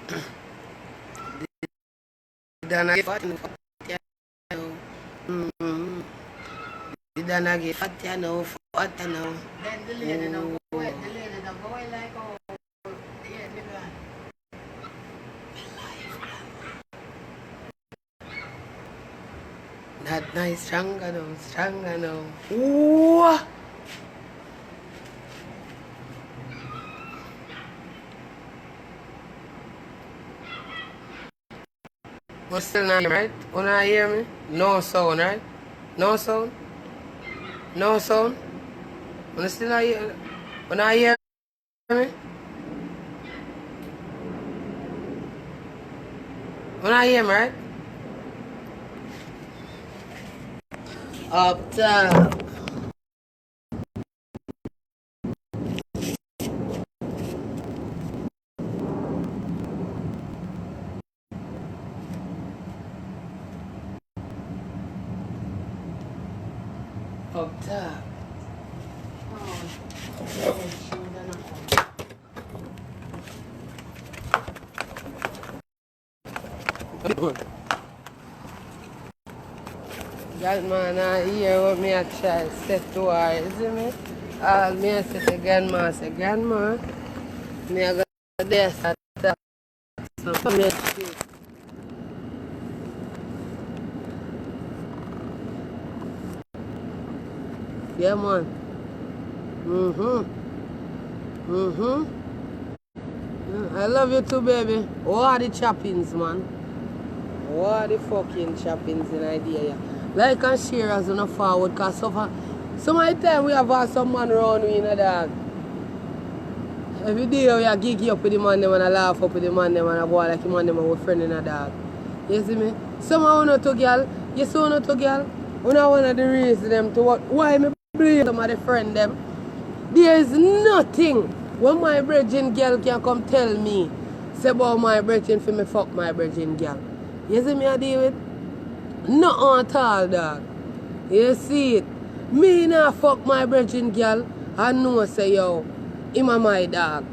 Did I get Did I get fat, you know, fat, you know? Then the lady no boy, like, oh, yeah, That nice, stronger now. Ooh! But still not, right? When I hear me? No sound, right? No sound? No sound? When I still not hear, when I hear me? When I hear me, right? Up top. Up top. That man I hear what me a try say to her, you see me? All me a say to grandma, me a go there start talk. So me yeah man. I love you too, baby. What are the choppings, man? What are the fucking choppings in idea, yeah? Like and share as on a forward, cause some of the time we have some man around we, you know, dog. Every day we are geeky up with the man, them and I laugh up with the man, them and I go like the man, them and we friend in a dog. You see me? Some of you to girl, you see you to girl, we not one of the reasons them to what, why me blame some of the friend them. There is nothing when my virgin girl can come tell me, say about my virgin for me fuck my virgin girl. You see me I deal with? Not at all, dog. You see it? Me not fuck my virgin girl and know say yo, him a my dog.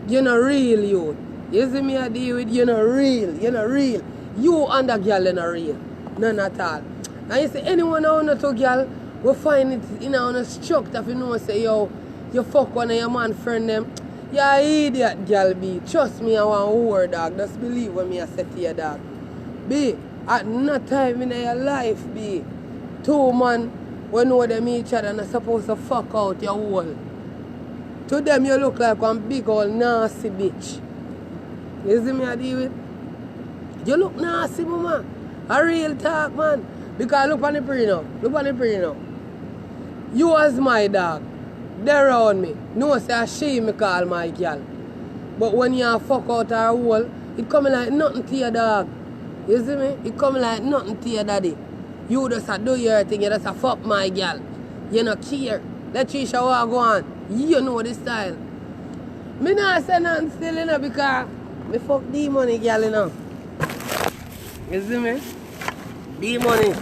You not real, you. You see me I deal with? You not real. You not real. You and the girl you not real. None at all. And you see anyone who want to girl will find it in a structure if you know say yo, you fuck one of your man friend them. You an idiot girl be. Trust me I want whore dog. Just believe what me I say to your dog. Be at no time in your life be two man when know them each other and are supposed to fuck out your whole. To them you look like one big old nasty bitch. You see me I deal with? You look nasty, mama. A real talk, man. Because look on the pre now. Look on the pre now. You as my dog. They around me. No say she me call my girl. But when you fuck out her hole, it coming like nothing to your dog. You see me? It coming like nothing to your daddy. You just a do your thing, you just a fuck my girl. You not care. Let Trisha walk go on. You know the style. Me not say nothing still, you know, because me fuck the money girl, you know. You see me? The money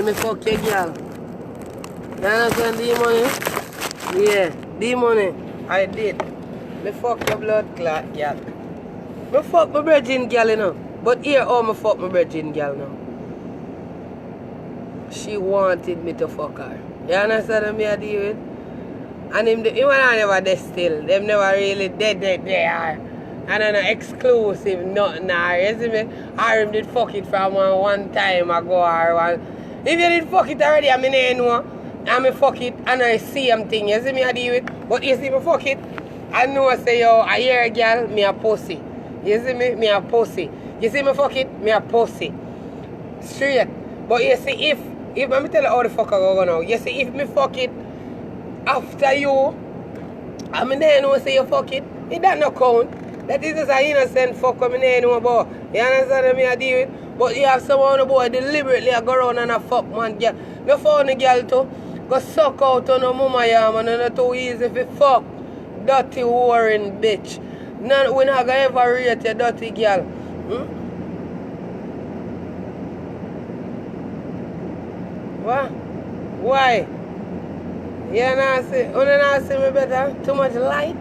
me fuck your girl. You understand the money? Yeah, the money I did. Me fuck your blood clot girl. Me fuck my virgin girl, you know. But here how me fuck my virgin girl now. She wanted me to fuck her. You understand what me I deal with? And him and never dead still. Them never really dead there. And then exclusive nothing or you see me? Or him did fuck it from one time ago or one. If you did fuck it already, I mean know. And me fuck it and I see him thing. You see me I deal with? But you see me fuck it. I know I say yo, I hear a girl, me a pussy. You see me? Me a pussy. You see me fuck it? Me a pussy. Straight. But you see if let me tell you how the fuck I go now. You see if me fuck it after you, I mean then know say you fuck it, it that no count. That is just an innocent fuck I mean know about. You understand what me I deal with? But you have someone on boy deliberately go around and a fuck man girl. Me found a girl too, go suck out on a mama yam and not too easy if you fuck. Dirty warring bitch. None we not gonna ever rate a dirty girl. What? Why? You not see me better? Too much light?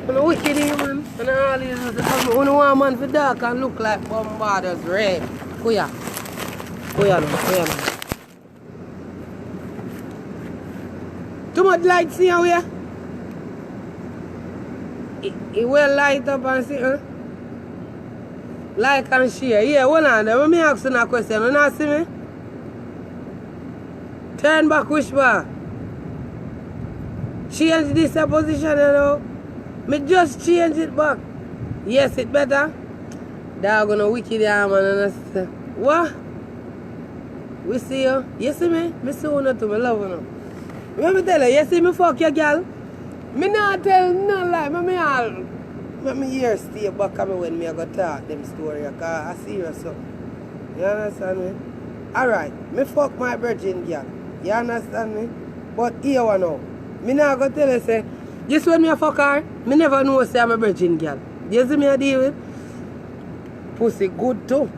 I'm a wicked man. all these. When you want man for dark and look like Bombardiers red. Kuya. Kuya no. Too much light see how here? It will light up and see, huh? Like and share. Yeah, hold on. Let me ask you a question. You not see me? Turn back which bar? Change this position, you know. Me just change it back. Yes, it better. Dog gonna wicked ya man. What? We see you. You see me? Me see you too. Me love you. Let me tell you, you see me fuck your girl? Me not tell no lie. Let me hear stay back of me when me go talk them story. Cause I serious so. You understand me? Alright, me fuck my virgin girl. You understand me? But here one now. Me not go tell you say, just when me a fuck her, me never know say I'm a virgin girl. You see me a deal with? Pussy good too.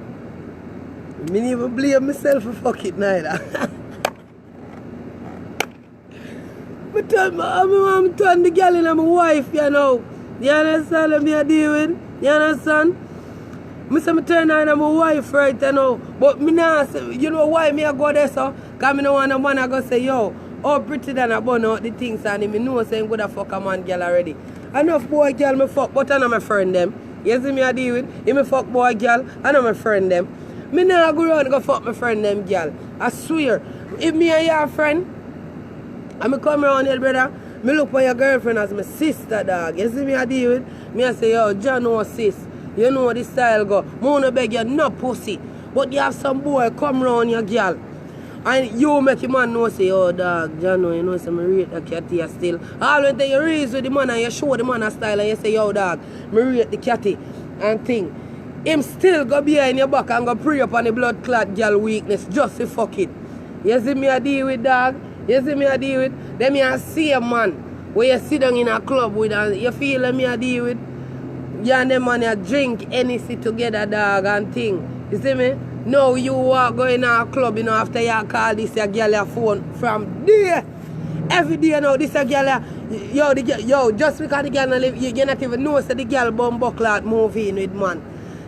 Me never blame myself for fuck it neither. I'm turn the girl in my wife, you know. You understand what me a deal with? You understand? Me say me turn her in my wife right you know. But me not say, you know why me a go there so? Cause me no want a man a go say, yo, oh Prettii Don a burn out the things and me know say I'm gonna fuck a man girl already. Enough boy girl me fuck, but I know my friend them. You see me a deal with? If me fuck boy girl, I know my friend them. Me not go around and go fuck my friend them girl. I swear. If me and your friend, and me come around here, brother, me look for your girlfriend as my sister, dog. You see me a deal with? Me I say, yo, John no sis. You know the style go. Me wanna beg you no pussy. But you have some boy come round your girl. And you make your man know say, oh dog, John no, you know say me rate the catty still. Always then you raise with the man and you show the man a style and you say, yo dog, me rate the catty and thing. Him still go behind your back and go pray upon the blood clot girl weakness just to fuck it. You see me a deal with dog? You see me a deal with? Then me a see a man where you sit down in a club with and you feel me a deal with? You and them man you drink anything together dog and thing. You see me? No, you walk going to a club, you know, after you call this your girl your phone from there. Every day, you know, this your girl, yo, just because the girl not live, you not even know, so the girl bumbo clot move in with man.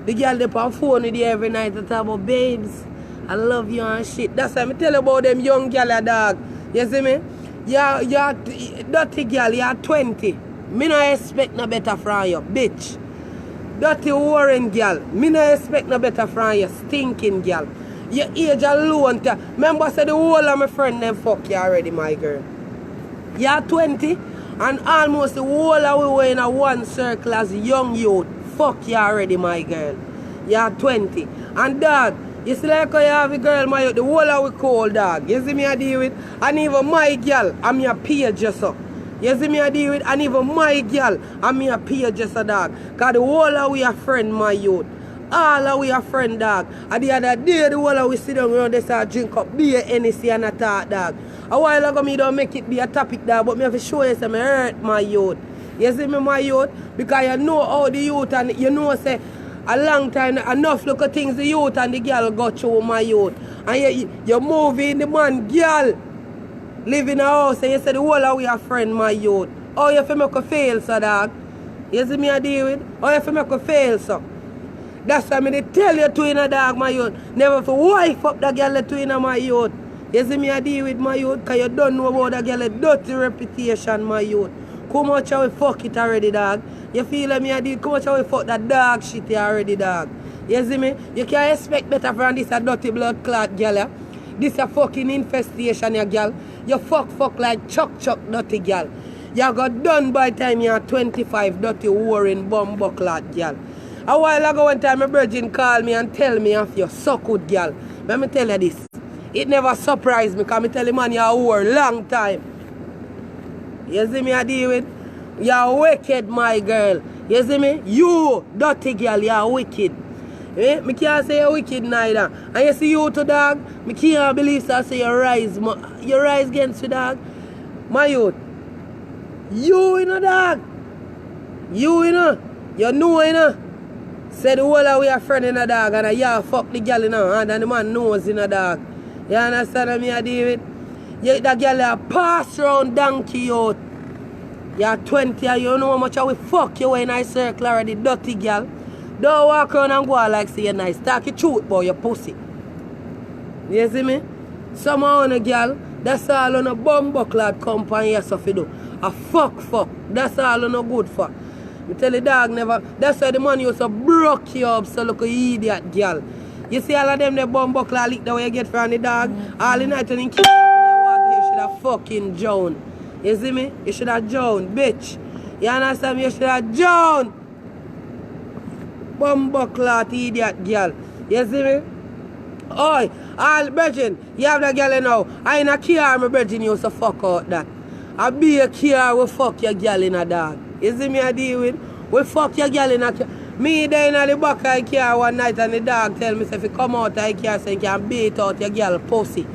The girl they on phone with you every night to talk about babes, I love you and shit. That's why I tell you about them young girl dog. You see me? You're dirty girl, you're 20. Me not expect no better from you, bitch. Dirty Warren girl, me no expect no better from you, stinking girl. Your age alone, remember I said the whole of my friend them fuck you already, my girl. You're 20, and almost the whole of we were in a one circle as young youth. Fuck you already, my girl. You're 20. And dog, you see like how you have a girl, my youth, the whole of we cold dog. You see me I deal with? And even my girl, I'm your peer just up. You see me I deal with? And even my girl, I'm your peer just a dog. Because the whole of we a friend, my youth. All of we a friend, dog. And the other day, the whole of we sit down around this and drink up beer, NC and a talk, dog. A while ago, me don't make it be a topic, dog, but me have to show you some hurt, my youth. You see me, my youth? Because you know how the youth and you know, say, a long time, enough look at things the youth and the girl go through, my youth. And you move in the man, girl. Live in a house and you say the whole of we a friend, my youth. How you feel make a fail, so dog? You see me I deal with? How you feel make a fail, so? That's why I tell you to in a dog, my youth. Never for wife up that girl to in a my youth. You see me I deal with my youth? Because you don't know about that girl dirty reputation, my youth. Come much how we fuck it already, dog. You feel me I deal? Come much how we fuck that dog shit already, dog. You see me? You can't expect better from this a dirty blood clot girl, yeah? This a fucking infestation, ya girl. You fuck like chuck dirty girl. You got done by the time you're 25, dirty warring bumbo clot girl. A while ago one time my virgin called me and tell me if you suck good girl. Let me tell you this. It never surprised me because I tell the man you're a whore long time. You see me I deal with? You're wicked, my girl. You see me? You, dirty girl, you're wicked. Eh? Me can't say you're wicked neither. And you see you to dog, me can't believe so I say you rise against the dog. My youth. You know dog. You know. You know. Say the whole of we are friend in a dog and you fuck the girl and the man knows in a dog. You understand what I deal with? Yeah, that girl a pass round donkey out. You're 20 and you know how much I will fuck you in a circle already, dirty girl. Don't walk around and go like say you're nice. Talk your truth about your pussy. You see me? Somehow on a girl, that's all on a bumbucklad company yes of you do. A fuck. That's all on a good for. Me tell the dog never. That's why the money used to broke you up so look a idiot girl. You see all of them the bumbucklad lick the way you get from the dog. All the night when you keep you should have fucking drowned. You see me? You should have drowned, bitch. You understand me? You should have drowned. Bumbucklad idiot girl. You see me? Oi, all brethren, you have the girl now. I in a car, my brethren used to fuck out that. I be a car, we fuck your girl in a dog. You see me I deal with? We fuck your girl in a car. Me there in the back of the car one night and the dog tell me if you come out of the car so you can beat out your girl pussy.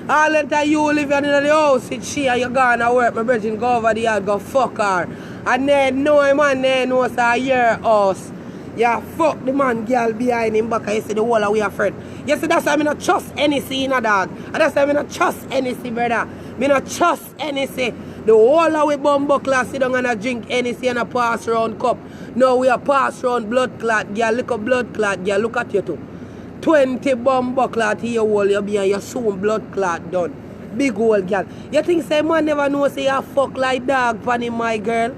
All the time you live in the house with she and you gone to work, my brethren go over the yard, go fuck her. And then no man there knows your house. Yeah, fuck the man girl behind him back and you see the whole of we are friend. You see that's why I not trust anything in a dog. And that's why I not trust anything, brother. I not trust anything. The whole of we bumbuckler sit down and a drink anything and a pass around cup. Now we are pass around blood clot, girl. Look at blood clot, girl. Look at you too. 20 bumbuckler to your whole you be and you soon blood clot done. Big old girl. You think say man never know say you fuck like dog pan him, my girl?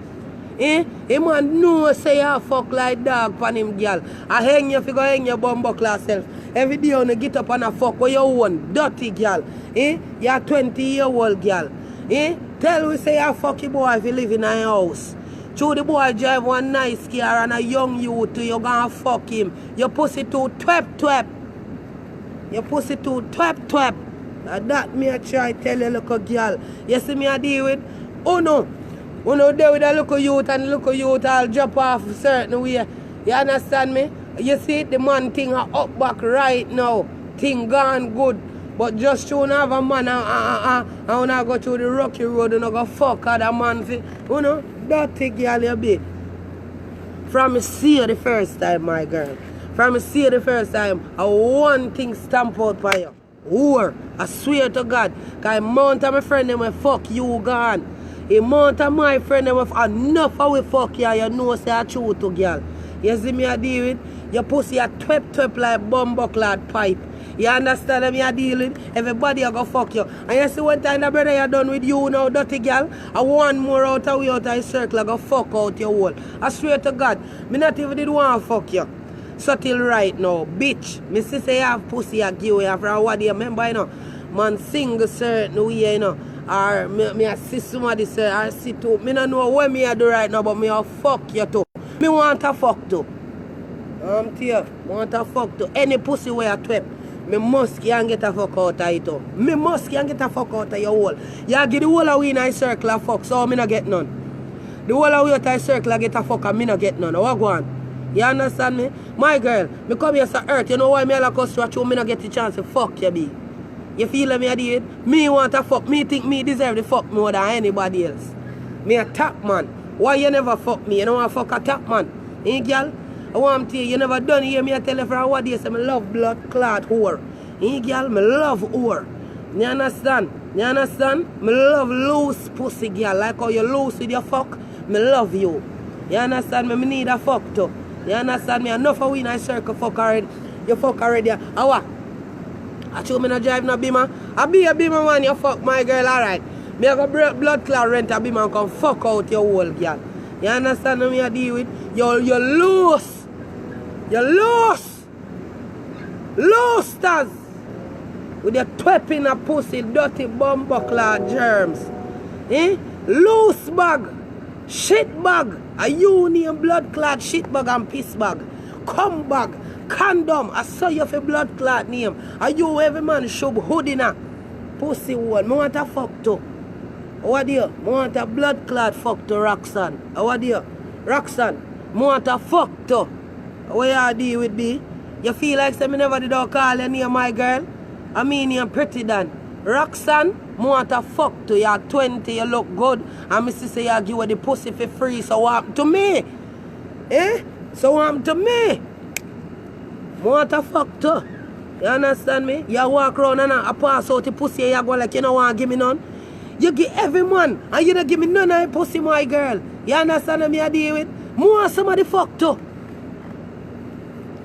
Eh? A man know say you fuck like dog pan him, girl. I hang you figure hang your bumbuckler self. Every day you get up and a fuck with your own dirty girl. Eh? You're 20-year-old girl. Eh? Tell we say you fuck your boy if you live in a house. Through the boy drive one nice car and a young youth you gonna fuck him. Your pussy too twap. Your pussy too twap. And that me I try tell you little girl. You see me I deal with? Oh no. When you there with a little youth and little youth I'll drop off a certain way. You understand me? You see the man thing up back right now. Thing gone good. But just to have a man and when I go through the rocky road and I go fuck other man for, you know, dirty girl you be. From me see you the first time, my girl. From me see you the first time, I one thing stamp out for you. Whore. I swear to God. Because the amount of my friend them will fuck you gone. The amount of my friend them will enough of we fuck you, you know say I true to girl. You see me I deal with? Your pussy a twep like bumbucklad pipe. You understand me I deal with? Everybody a go fuck you. And you see one time the brother you done with you now, dirty girl, I one more out of the circle I go fuck out your hole. I swear to God, me not even did want to fuck you. So till right now, bitch. Me see say you have pussy a give you from what do you remember, you know? Man sing a certain way, you know. Or me I see somebody say, or see too. Me don't know what me I do right now, but me a fuck you too. Me want to fuck too. I want to fuck too. Any pussy where I twep. Me must can get a fuck out of it too. Me must can get a fuck out of your hole. You get the whole of we in a circle of fuck, so me not get none. The whole of we out of a circle get a fuck and me not get none. What go on? You understand me? My girl, me come here to earth. You know why me like us to you, me not get the chance to fuck you be. You feel me I did? Me want to fuck. Me think me deserve to fuck more than anybody else. Me a top man. Why you never fuck me? You don't want to fuck a top man. Eh, girl? I want to tell you, you never done hear me I tell you for what day say me love blood clot whore. Eh, girl? Me love whore. You understand? You understand? Me love loose pussy, girl. Like how you loose with your fuck, me love you. You understand me? Me need a fuck too. You understand me? Enough of we in a circle fuck already. You fuck already. What? I show me not drive no beamer. I be a beamer man, you fuck my girl, alright. Me have a blood clot rent a beamer and come fuck out your whole girl. You understand what me I deal with? You loose. You loose. Loose-ters. With your tweping a pussy, dirty bumbuckler germs. Eh? Loose bag. Shit bag. A union blood clot shit bag and piss bag. Cum bag. Condom. I saw you for blood clot name. Are you every man should hoodie na? Pussy one. Me want a fuck too. What do you? Me want a blood clot fuck to Roxanne. What do you? Roxanne. Me want a fuck too. What you deal with me? You feel like say me never did call your name, my girl? I mean you're Prettii Don. Roxanne, me want a fuck to. You're 20, you look good. And me say you give you the pussy for free. So what happened to me? Eh? So what happened to me? Want a fuck too. You understand me? You walk around and I pass out the pussy and you go like you don't want to give me none. You give every man, and you don't give me none of pussy, my girl. You understand what me I deal with? More somebody fuck too.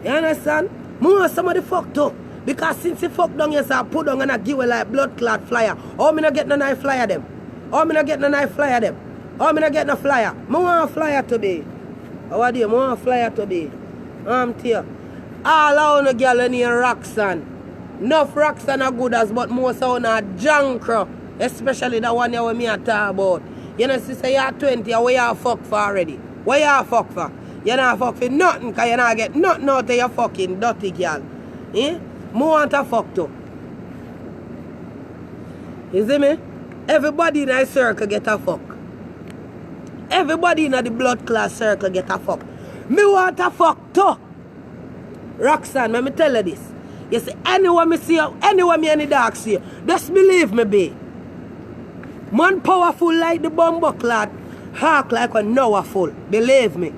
You understand? More somebody fuck too. Because since you fuck down yourself, put down and I give you like blood clot flyer. Oh, me not get no knife flyer them. Oh, me not get no knife flyer them. Oh, me not get no flyer. Me want a flyer today. How are you? Me want a flyer today. I'm tell all I want a girl in here Roxanne. Enough Roxanne are good as, but most of them are junkra. Especially the one you me talk about. You know, sister, you're 20, where you fuck for already? Where you fuck for? You not fuck for nothing, because you not get nothing out of your fucking dirty girl. Eh? More want to fuck too. You see me? Everybody in a circle get a fuck. Everybody in the blood class circle get a fuck. Me want to fuck too. Roxanne, let me tell you this. You see, anyone me see you, anyone me any dog see you, just believe me, babe. Man powerful like the bumbo clot, hawk like a Noah full. Believe me.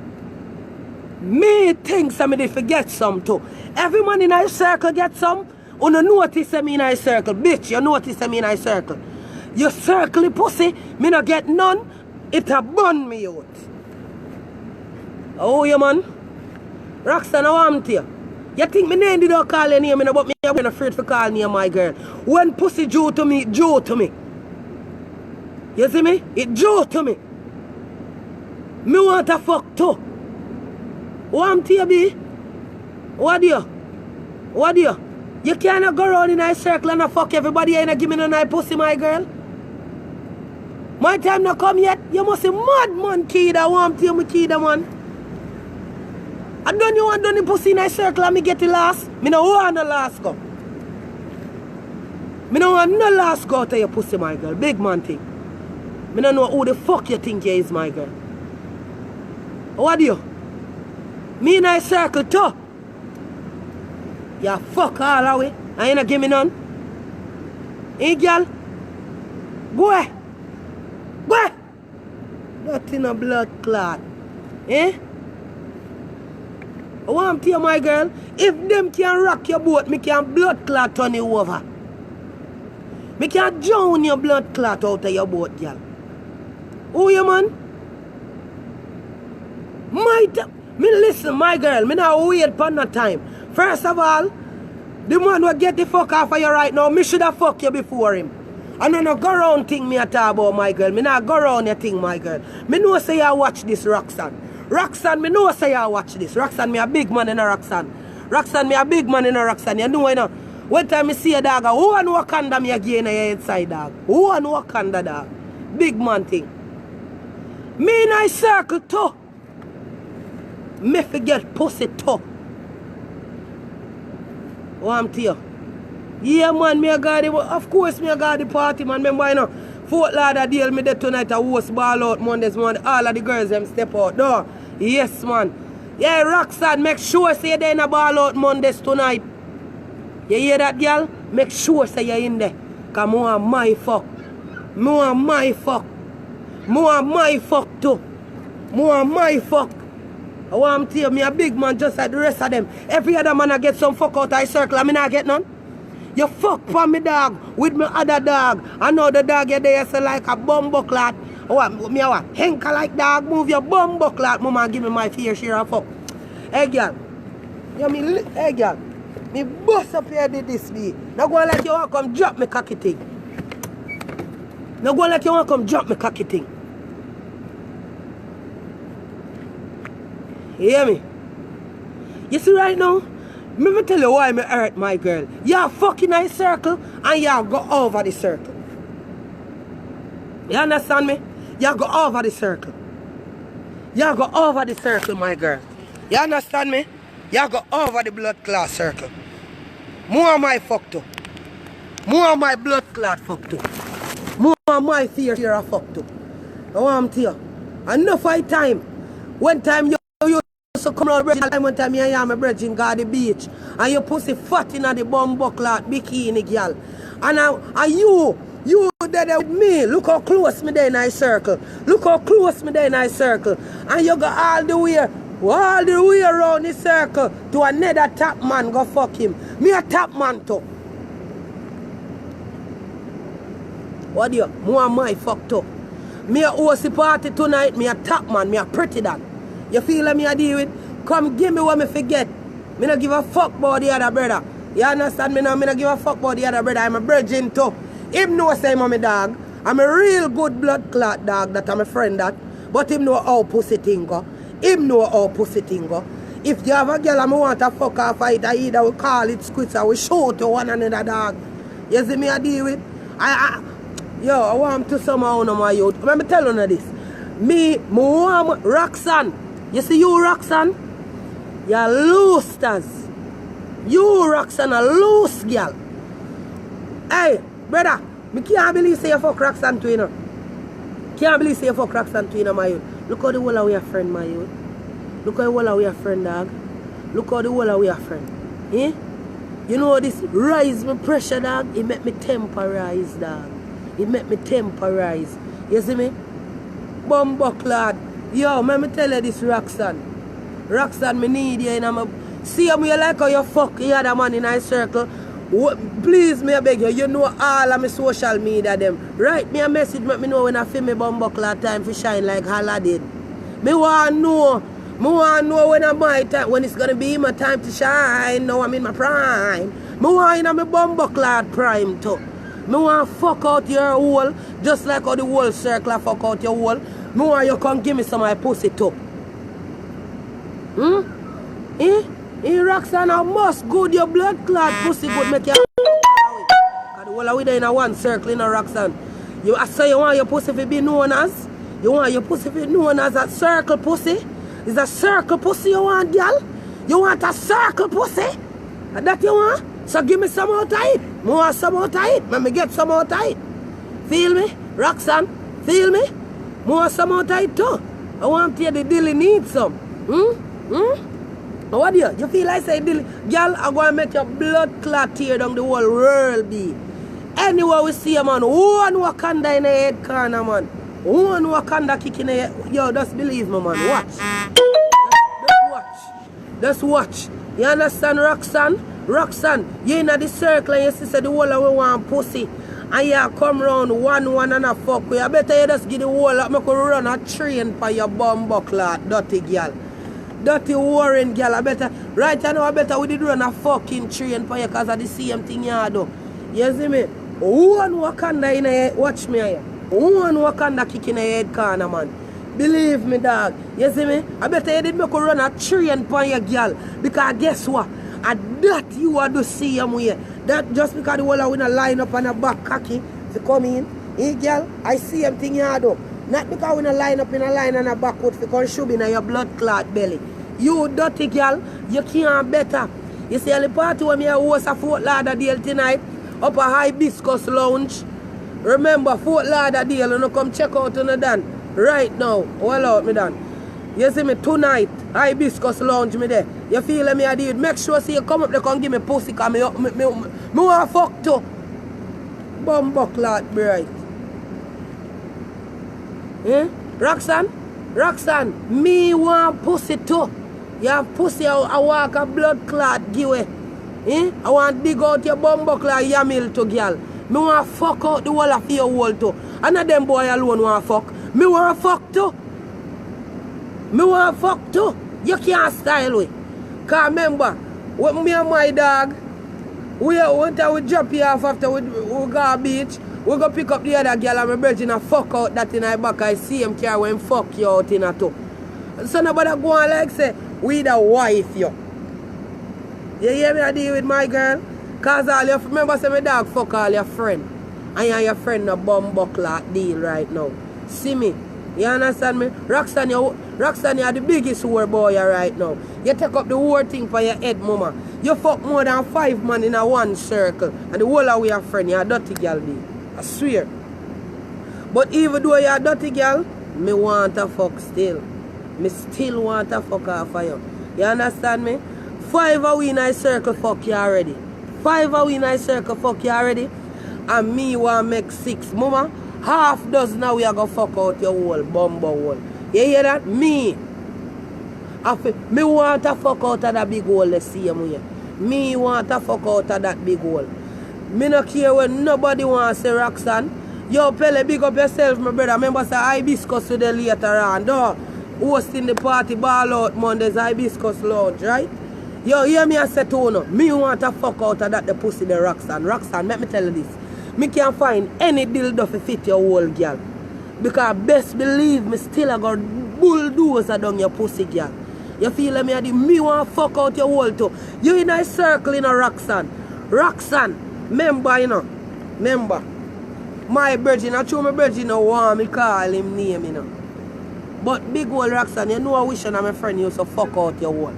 Me think somebody forget some too. Every man in a circle get some. You no notice me in a circle. Bitch, you notice me in a circle. You circle the pussy, me no get none. It a burn me out. Oh, you man. Roxanne, I want you. You think me name did not call your name, but me I'm afraid to call name, my girl. When pussy Jew to me, Jew to me. You see me? It Jew to me. Me want to fuck too. Want you be? What do you? What do you? You cannot go around in a circle and fuck everybody and give me no nice pussy, my girl. My time not come yet. You must be mad, man, kid. I want you, me kid, man. I don't you want done pussy in a circle and me get the last. Me no want no last go. Me no want no last go to your pussy, my girl. Big man thing. Me no know who the fuck you think you is, my girl. What do you? Me in a circle too. You fuck all the way. And you not give me none. Eh, girl? Go away. Go away. Not in a blood clot. Eh? I want to tell you, my girl, if them can rock your boat, me can blood clot turn you over. Me can drown your blood clot out of your boat, girl. Who you, man? Me listen, my girl, me not wait for no time. First of all, the man will get the fuck off of you right now, me should have fucked you before him. And I don't go around thing me a talk about, my girl. Me not go around your thing, my girl. Me know say you watch this, Roxanne. Roxanne, me know say you watch this. Roxanne, me a big man in a Roxanne. Roxanne, me a big man in a Roxanne. You know, when time me see a dog, who and Wakanda me again in your inside, dog? Who and Wakanda, dog? Big man thing. Me in a circle too. Me forget pussy too. What I'm to you? Yeah, man, me a got the, of course me a got the party, man. Remember, you know, Fort Lauderdale me there tonight, a host ball out Mondays morning. All of the girls them step out. No. Yes, man. Yeah, Roxanne, make sure say you're there in a ball out Mondays tonight. You hear that, girl? Make sure say you're in there. Because I want my fuck. I want my fuck. I want my fuck too. I want my fuck. I want to tell you, me a big man just like the rest of them. Every other man I get some fuck out of circle, I mean I get none. You fuck for me dog with me other dog. I know the dog you there so like a bumbo clot. What me what? Henka like dog, move your bumbo clot. Mama give me my fair share of fuck. Hey girl. You me hey girl. Me bust up here did this be. Now go like you want come drop me cocky thing. Now go like you want come drop me cocky thing. You hear me? You see right now? Let me tell you why me hurt, my girl. You're fucking in a circle and you go over the circle. You understand me? You go over the circle. You go over the circle, my girl. You understand me? You go over the blood clot circle. More of my fuck too. More of my blood clot fuck too. More of my fear of fuck too. I want to tell you. Enough of time. One time you so come out one time I am a bridge in the beach and your pussy fat in the bumbo clot bikini girl. And you there with me. Look how close me there in a circle. Look how close me there in a circle. And you go all the way around the circle to another top man go fuck him. Me a top man too. What do you? More my fucked up. Me a host the party tonight, me a top man, me a Prettii Don. You feel me a deal with? Come give me what me forget. Me not give a fuck about the other brother. You understand me now? Me not give a fuck about the other brother. I'm a virgin too. Him know say I'm a dog. I'm a real good blood clot dog that I'm a friend that. But him know how pussy thing go. Him know how pussy thing go. If you have a girl and I want to fuck her fight, I either we call it squits or we shoot to one another dog. You see me a deal with? I want to somehow know my youth. Let me tell you this. Me want Roxanne. You see you Roxanne? You're loose. You Roxanne a loose girl. Hey, brother, me can't believe say you fuck Roxanne to you know. Can't believe say you fuck Roxanne to you know, my youth. Look how the whole of we are friend, my youth. Look how the whole of we are friend, dog. Look how the whole of we are friend. Eh? You know this rise my pressure, dog. It make me temporize, dog. It make me temporize. You see me? Bumbucklad. Yo, let me tell you this, Roxanne. Roxanne, me need you, and I'm see how you like how you fuck the other man in a circle. Please, me I beg you, you know all of my social media them. Write me a message, let me know when I feel me bumbuckler time for shine like Hala did. Me want to know when I'm my time, when it's gonna be my time to shine. Now I'm in my prime. Me want in my bumbuckler prime too. Me want fuck out your hole, just like how the whole circle fuck out your hole. Me want you come give me some of my pussy too. Roxanne, I must good your blood clot pussy good make you. Cause the whole of we there in a one circle in a Roxanne. I say you want your pussy to be known as? You want your pussy to be known as a circle pussy? Is a circle pussy you want, girl? You want a circle pussy? That you want? So give me some out of it. I want some out of it. Let me get some out of it. Feel me? Roxanne? Feel me? I want some out of it too. I want to hear the dilly need some. What do you? You feel like say dilly? Girl, I'm going to make your blood clot tear down the whole world be. Anywhere we see a man, one Wakanda in the head corner, man. One Wakanda kick in the head. Yo, just believe me, man. Watch. Just watch. Just watch. You understand, Roxanne? Roxanne, you in the circle and you see the whole of we want pussy. And you come round one and a fuck with you. Better you just give the whole up. I could run a train for your bumbuckler, dirty girl. Dirty warring girl. I better, right now I better we did run a fucking train for you because of the same thing you do. You see me? One Wakanda in the head, watch me here. One Wakanda kick in the head corner, man. Believe me, dog. You see me? I better you did make a run a train for your girl. Because guess what? And that you want to see him here. That just because the whole of we not line up on a back cocky to come in. Hey girl, I see him thing you do. Not because we not line up in a line and a backward for come shove in your blood clot belly. You dirty girl, you can't better. You see the party when me host a Fort Lauderdale tonight up a Hibiscus Lounge. Remember Fort Lauderdale, you come check out on the Dan. Right now. Hold out me Dan. You see me tonight, Hibiscus Lounge me there. You feel me I did. Make sure see you come up there come give me pussy cause me want fuck too. Bumbuckler bright. Eh? Roxanne, me want pussy too. You have pussy, I walk a blood clot give away. Eh? I want dig out your bumbuckler yamil to girl. Me want fuck out the whole of your hole too. And not them boy alone want fuck. Me want fuck too. Me want fuck too. You can't style with. Cause remember, with me and my dog, we drop you off after we go beach. We go pick up the other girl and my virgin and fuck out that in her back. I see him car when fuck you out in her too. So nobody go on like say, we the wife you. You hear me I deal with my girl? Cause all you remember say my dog fuck all your friend. And you and your friend no bumbuckler deal right now. See me? You understand me? Roxanne, you're the biggest whore boy right now. You take up the whore thing for your head, mama. You fuck more than 5 men in a one circle. And the whole of we are friend, you're a dirty girl, be. I swear. But even though you're a dirty girl, me want to fuck still. Me still want to fuck off of you. You understand me? 5 of we in a circle fuck you already. 5 of we in a circle fuck you already. And me want make 6. Mama, half dozen now we are going to fuck out your whole bumbo hole. You hear that? Me want to fuck out of that big hole the same way. Me want to fuck out of that big hole. Me no care when nobody wants to say Roxanne. Yo, Pele, big up yourself, my brother. Remember, say Hibiscus today later on. Though, hosting the party ball out Mondays, Hibiscus Lounge, right? Yo, hear me and say to you, me want to fuck out of that the pussy the Roxanne. Roxanne, let me tell you this. Me can't find any dildo to fit your whole girl. Because best believe me still I got bulldozer down your pussy, girl. You feel me? Me want to fuck out your whole too. You in a circle in a Roxanne. Roxanne, member, you know. Member. My virgin, I show my virgin no want me call him name, you know. But big old Roxanne, you know I wish my friend used to fuck out your whole.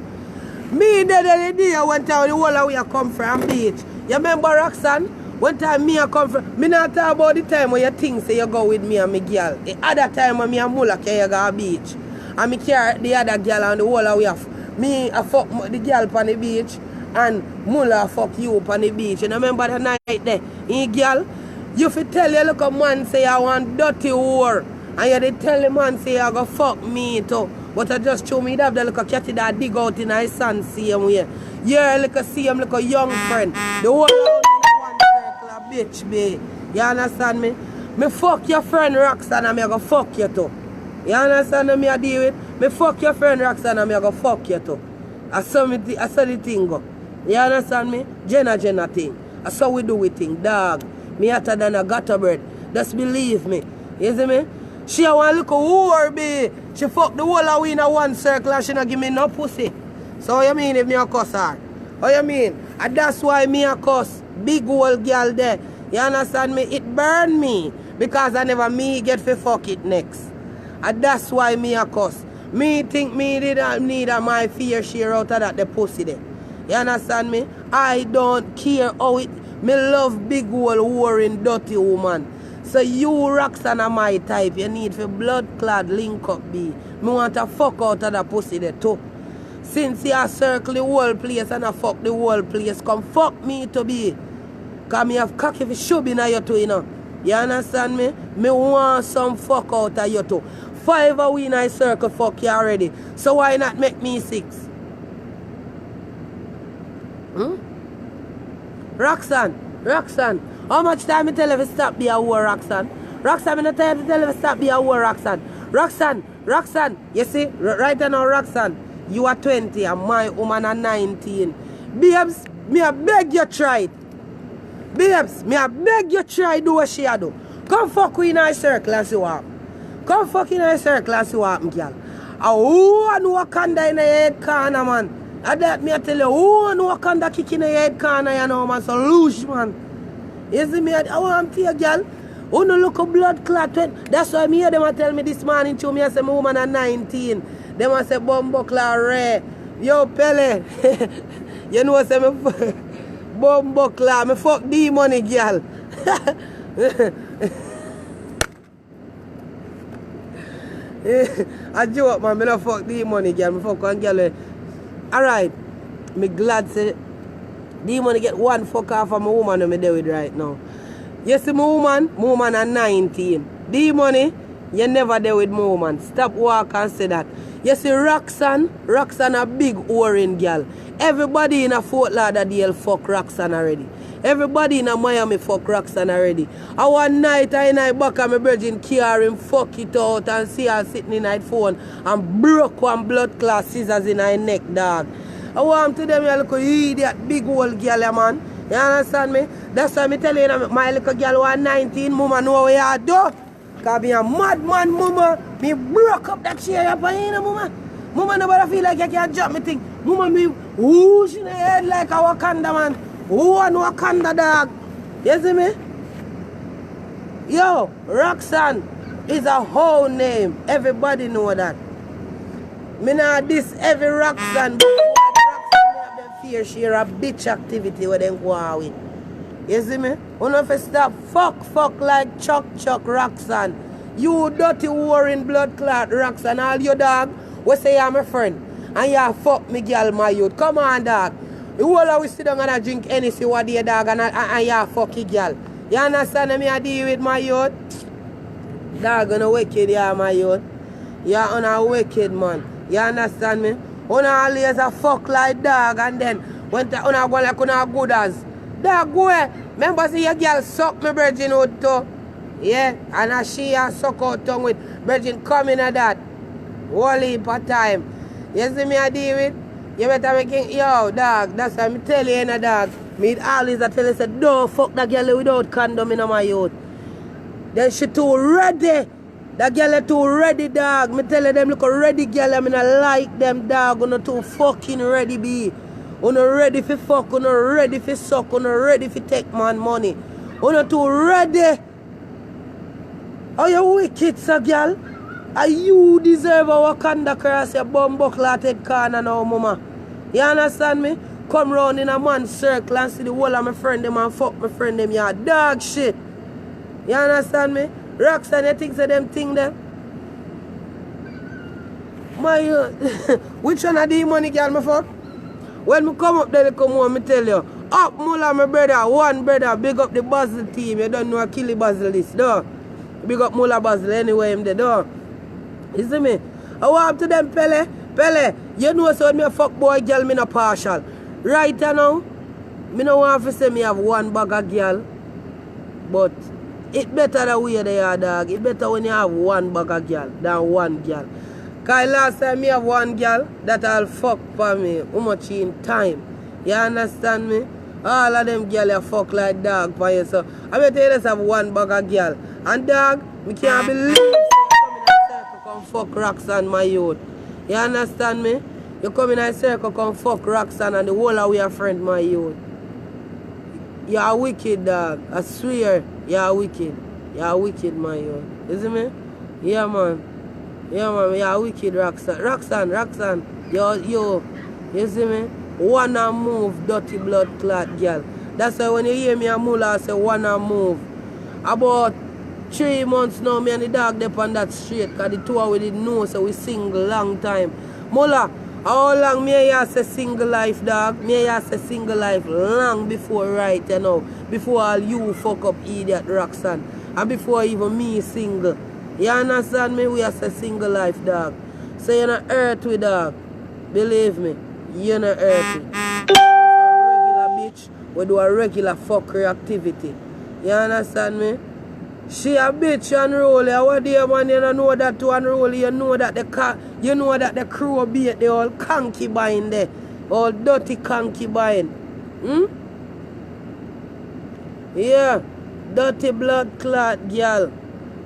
Me the other day one time the whole of we come from beach. You remember Roxanne? One time me I come from, me not talk about the time when you think say you go with me and my girl. The other time when me and Mula carry you go beach. And me carry the other girl and the whole of we have. Me I fuck the girl on the beach and Mula fuck you on the beach. And I remember the night there, girl, you fi tell your little man say I want dirty whore. And you dey tell the man say I go fuck me too. But I just show me that the little catty that dig out in his son same way. Yeah, little see him little young friend. The whole one circle of bitch be. You understand me? Me fuck your friend Roxanne and me go fuck you too. You understand me I deal with? Me fuck your friend Roxanne and me go fuck you too. I saw the thing go. You understand me? Jenna thing. I saw we do it thing, dog. Me hotter than a gutter bird. Just believe me. You see me? She want look a whore, be. She fuck the whole of we in a one circle and she not give me no pussy. So what you mean if me a cuss her? What you mean? And that's why me a cuss. Big old girl there. You understand me? It burn me. Because I never me get for fuck it next. And that's why me a cuss. Me think me did need my fair share out of that the pussy there. You understand me? I don't care how it. Me love big old whoring dirty woman. So you Roxanne are my type. You need for blood clad link up be. Me want to fuck out of that pussy there too. Since you circle the whole place and I fuck the whole place, come fuck me to be. Cause me have cocky for should be na you too, you know. You understand me? Me want some fuck out of you too. 5 of we in a circle fuck you already. So why not make me 6? Roxanne, how much time I tell you to stop be a whore, Roxanne? Roxanne, I tell you to stop be a whore, Roxanne. Roxanne, you see, right now, Roxanne, you are 20 and my woman are 19. Babes, me I beg you try it. Babes, me I beg you try do what she a do. Come fuck in a circle and see what happen. Come fuck in a circle and see what happen, girl. And who and Wakanda in the head corner, man? And that me I tell you, who and Wakanda kick in the head corner, you know, man, so loose, man. You see me, I want to you, girl. Who no look a blood clot. That's why me hear them tell me this morning to me, I say my woman are 19. Them I say bumbo clot rare. Yo, Pele. You know, I say me bumbo clot. Me fuck the money, girl. I joke, man. Me not fuck the money, girl. Me fuck one girl. Alright. Me glad say the money get one fuck off of my woman I'm there with right now. You see my woman are 19. The money, you never there with my woman. Stop walk and say that. You see Roxanne a big whoring girl. Everybody in a Fort Lauderdale fuck Roxanne already. Everybody in a Miami fuck Roxanne already. And one night I in a back of my virgin car and fuck it out and see her sitting in her phone and broke one blood clot scissors in her neck, dog. I want to them, you look idiot, big old girl, man. You understand me? That's why I tell you, my little girl was 19, mama know what you do. Because me a madman, mama. Me broke up that chair up in mama. Mama nobody feel like you can drop me thing. Mama me whoosh in the head like a Wakanda, man. Who a Wakanda dog? You see me? Yo, Roxanne is a whole name. Everybody know that. Me not this every Roxanne, but fear share a bitch activity where them go on with. You see me? You know if you stop fuck like Chuck Roxanne. You dirty whoring blood clot Roxanne, all your dog, we say I'm a friend. And you fuck me girl my youth. Come on dog. You all always sit down and drink anything what the dog and you fuck your girl. You understand me I deal with my youth? Dog gonna wicked yeah my youth. You're on a wicked man. You understand me? Una always a fuck like dog and then when una go like una good as dog go. Remember see your girl suck me virgin out too. Yeah, and as she a suck out tongue with Virgin coming at that. Whole heap of time. You see me I deal with? You better make it, yo, dog, that's why I tell you, dog. Me always I tell you, say, don't fuck that girl without condom in my youth. Then she too ready. That girl too ready, dog. Me tell you them look ready girl, I mean I like them, dog. You're too fucking ready be. You're not ready for fuck, you're not ready for suck, you're not ready for take man money. You're not too ready. Are you wicked, sir, girl? Are you deserve our Wakanda cross your bumbuckle-headed corner now, mama? You understand me? Come round in a man's circle and see the whole of my friend them and fuck my friend them, you dog shit. You understand me? Roxanne, you think so them thing them? My, which one of the money girl me fuck? When me come up there, they come home, me tell you. Up, Mula, my brother, one brother, big up the Basil team. You don't know a Killy Basil this, though. Big up Mula Basil anyway, him there, though. You see me? I want to them, Pele, you know so when me a fuck boy girl, me no partial. Right now, me no want to say me have one bag of girl, but it better the way they are, dog. It better when you have one bag of girl than one girl. Cause last time me have one girl that I'll fuck for me, how much in time. You understand me? All of them girl you fuck like dog for you. So I better you just have one bag of girl. And dog, me can't believe you come in a circle come fuck Roxanne, my youth. You understand me? You come in a circle come fuck Roxanne and the whole of your friend, my youth. You're wicked, dog. I swear, you're wicked. You're wicked, my youth. You see me? Yeah, man. Yeah, man. You're wicked, Roxanne. Roxanne. Yo. You see me? Wanna move, dirty blood clot girl. That's why when you hear me and Mula say wanna move. About 3 months now, me and the dog dip on that street. Cause the two of we didn't know, so we single long time. Mula, how long me I say single life, dog? Me I say single life long before right, you know. Before all you fuck up idiot Roxanne. And before even me single. You understand me? We are say single life, dog. So you're not earthly, dog. Believe me. You're not earthly. Regular bitch. We do a regular fuckery activity. You understand me? She a bitch unruly. What do you man? You don't know that to unruly. You know that the crew bait the all concubine there. All dirty concubine. Yeah. Dirty blood clot girl.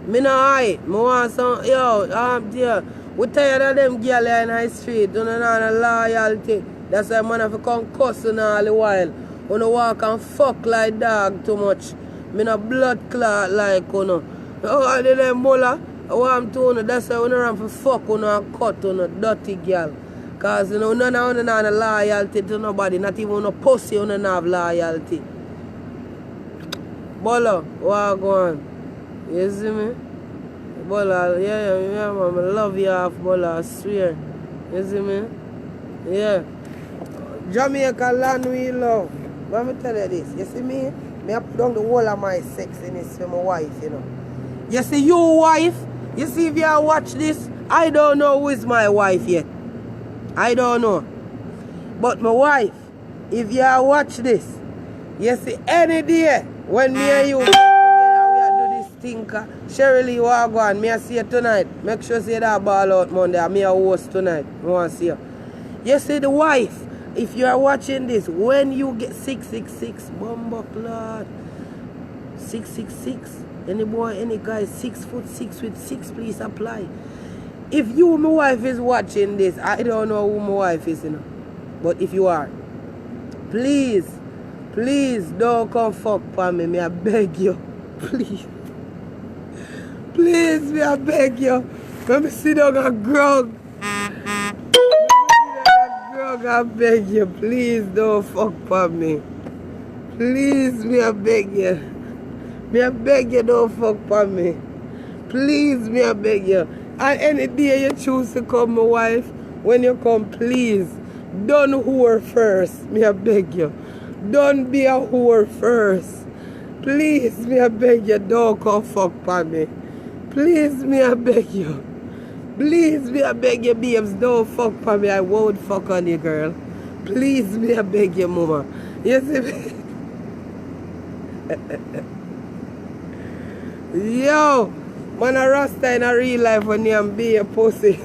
Me no high. Me want some yeah. We tired of them girl in the street. You don't know no loyalty. That's why man have to come cussing all the while. You don't walk and fuck like dog too much. Me no blood clot like you know. Oh, I did them Mulla. I want to know. That's why we don't run for fuck you know and cut you know dirty girl. Cause you know none of you have loyalty to nobody. Not even no pussy you don't have loyalty. Bola, what go on? You see me? Bola, yeah, man. I love you half, Bola, I swear. You see me? Yeah. Jamaica land we love. Let me tell you this. You see me? Me put down the whole of my sexiness for my wife, you know. You see your wife? You see if you watch this? I don't know who is my wife yet. I don't know. But my wife, if you watch this, you see any day when me and you get together, we do this stinker. Shirley, what go on? Me I see you tonight. Make sure you see that ball out Monday. And me a host tonight. I want to see you. You see the wife, if you are watching this, when you get 666, bumbo clot. 666. Any boy, any guy 6'6" with 6, please apply. If you, my wife, is watching this, I don't know who my wife is, you know. But if you are, please don't come fuck for me. Me I beg you. Please. Please, me I beg you. Let me sit down and grog. I beg you. Please don't fuck for me. Please, me I beg you. Me I beg you don't fuck for me. Please, me I beg you. And any day you choose to come, my wife, when you come, please, don't whore first. Me I beg you. Don't be a whore first. Please, me I beg you, don't come fuck for me. Please, me I beg you. Please, me I beg you, babes, don't fuck for me. I won't fuck on you, girl. Please, me I beg you, mama. You see me? Yo, man a rasta in a real life when you be a pussy.